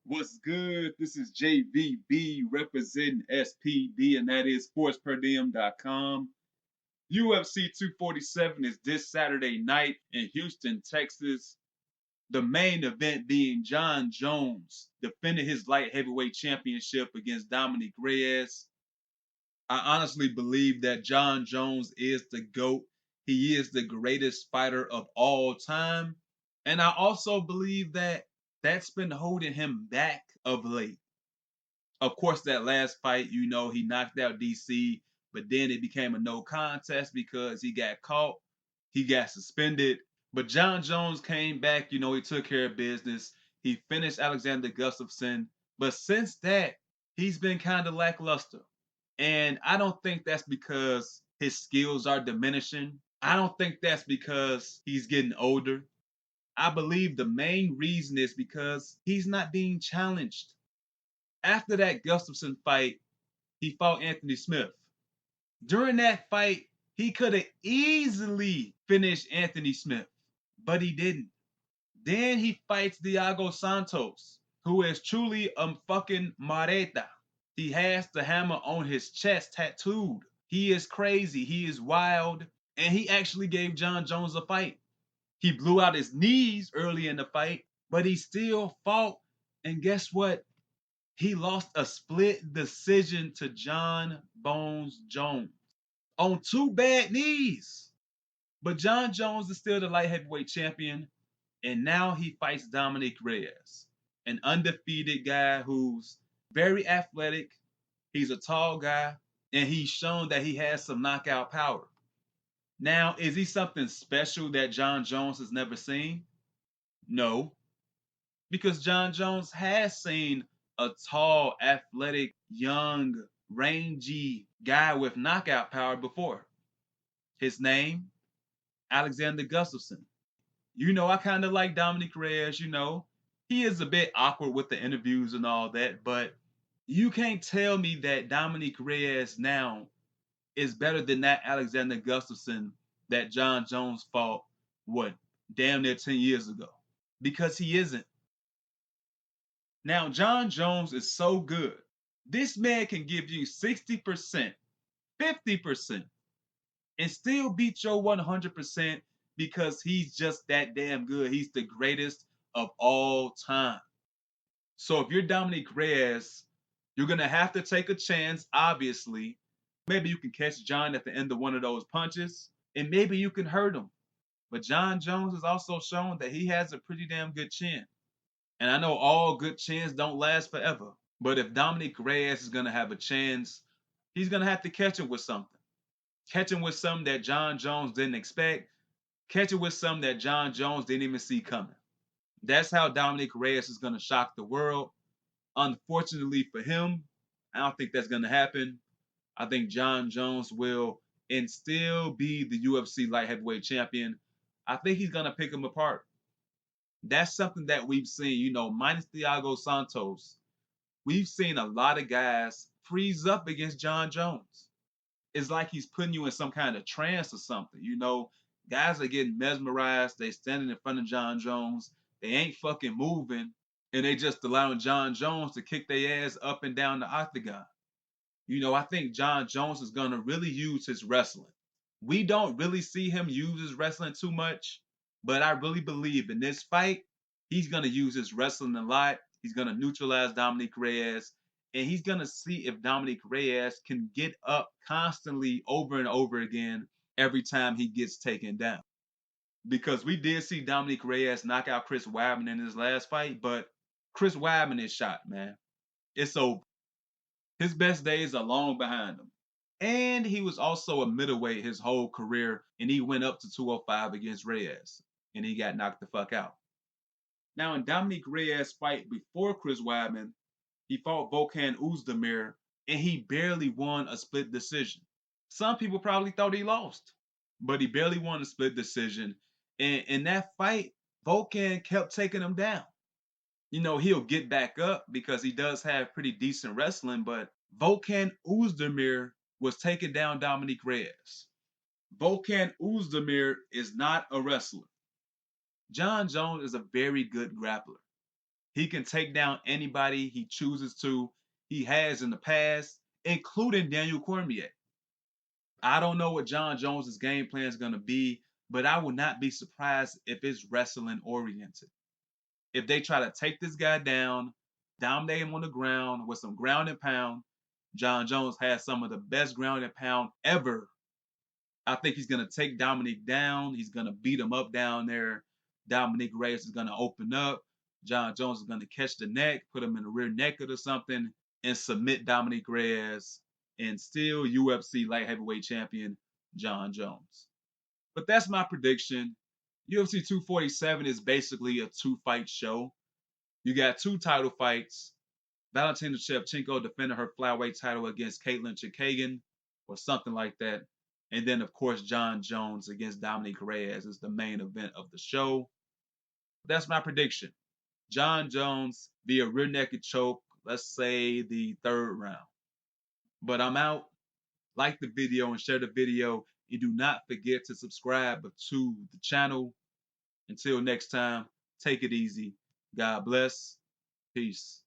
What's good? This is JVB representing SPD, and that is sportsperdiem.com. UFC 247 is this Saturday night in Houston, Texas. The main event being Jon Jones defending his light heavyweight championship against Dominick Reyes. I honestly believe that Jon Jones is the GOAT. He is the greatest fighter of all time. And I also believe that that's been holding him back of late. Of course, that last fight, he knocked out DC, but then it became a no contest because he got caught. He got suspended. But Jon Jones came back, he took care of business. He finished Alexander Gustafsson. But since that, he's been kind of lackluster. And I don't think that's because his skills are diminishing. I don't think that's because he's getting older. I believe the main reason is because he's not being challenged. After that Gustafsson fight, he fought Anthony Smith. During that fight, he could have easily finished Anthony Smith, but he didn't. Then he fights Thiago Santos, who is truly a fucking mareta. He has the hammer on his chest tattooed. He is crazy. He is wild. And he actually gave Jon Jones a fight. He blew out his knees early in the fight, but he still fought. And guess what? He lost a split decision to Jon Bones Jones on two bad knees. But Jon Jones is still the light heavyweight champion. And now he fights Dominick Reyes, an undefeated guy who's very athletic. He's a tall guy, and he's shown that he has some knockout power. Now, is he something special that Jon Jones has never seen? No, because Jon Jones has seen a tall, athletic, young, rangy guy with knockout power before. His name, Alexander Gustafsson. I kind of like Dominick Reyes, He is a bit awkward with the interviews and all that, but you can't tell me that Dominick Reyes now is better than that Alexander Gustafsson that Jon Jones fought, what, damn near 10 years ago. Because he isn't. Now, Jon Jones is so good. This man can give you 60%, 50%, and still beat your 100% because he's just that damn good. He's the greatest of all time. So if you're Dominick Reyes, you're going to have to take a chance, obviously. Maybe you can catch Jon at the end of one of those punches, and maybe you can hurt him. But Jon Jones has also shown that he has a pretty damn good chin. And I know all good chins don't last forever. But if Dominick Reyes is going to have a chance, he's going to have to catch him with something. Catch him with something that Jon Jones didn't expect. Catch him with something that Jon Jones didn't even see coming. That's how Dominick Reyes is going to shock the world. Unfortunately for him, I don't think that's going to happen. I think Jon Jones will and still be the UFC light heavyweight champion. I think he's going to pick him apart. That's something that we've seen, minus Thiago Santos. We've seen a lot of guys freeze up against Jon Jones. It's like he's putting you in some kind of trance or something. Guys are getting mesmerized. They standing in front of Jon Jones. They ain't fucking moving. And they just allowing Jon Jones to kick their ass up and down the octagon. I think Jon Jones is going to really use his wrestling. We don't really see him use his wrestling too much, but I really believe in this fight, he's going to use his wrestling a lot. He's going to neutralize Dominick Reyes, and he's going to see if Dominick Reyes can get up constantly over and over again every time he gets taken down. Because we did see Dominick Reyes knock out Chris Weidman in his last fight, but Chris Weidman is shot, man. It's over. His best days are long behind him. And he was also a middleweight his whole career, and he went up to 205 against Reyes, and he got knocked the fuck out. Now, in Dominick Reyes' fight before Chris Weidman, he fought Volkan Oezdemir, and he barely won a split decision. Some people probably thought he lost, but he barely won a split decision. And in that fight, Volkan kept taking him down. He'll get back up because he does have pretty decent wrestling, but Volkan Oezdemir was taking down Dominick Reyes. Volkan Oezdemir is not a wrestler. Jon Jones is a very good grappler. He can take down anybody he chooses to. He has in the past, including Daniel Cormier. I don't know what Jon Jones' game plan is going to be, but I would not be surprised if it's wrestling oriented. If they try to take this guy down, dominate him on the ground with some ground and pound, Jon Jones has some of the best ground and pound ever. I think he's going to take Dominick down. He's going to beat him up down there. Dominick Reyes is going to open up. Jon Jones is going to catch the neck, put him in the rear naked or something, and submit Dominick Reyes and still UFC light heavyweight champion Jon Jones. But that's my prediction. UFC 247 is basically a two-fight show. You got two title fights. Valentina Shevchenko defending her flyweight title against Caitlin Chikagan or something like that. And then, of course, Jon Jones against Dominick Reyes is the main event of the show. That's my prediction. Jon Jones via rear naked choke, let's say the third round. But I'm out. Like the video and share the video. And do not forget to subscribe to the channel. Until next time, take it easy. God bless. Peace.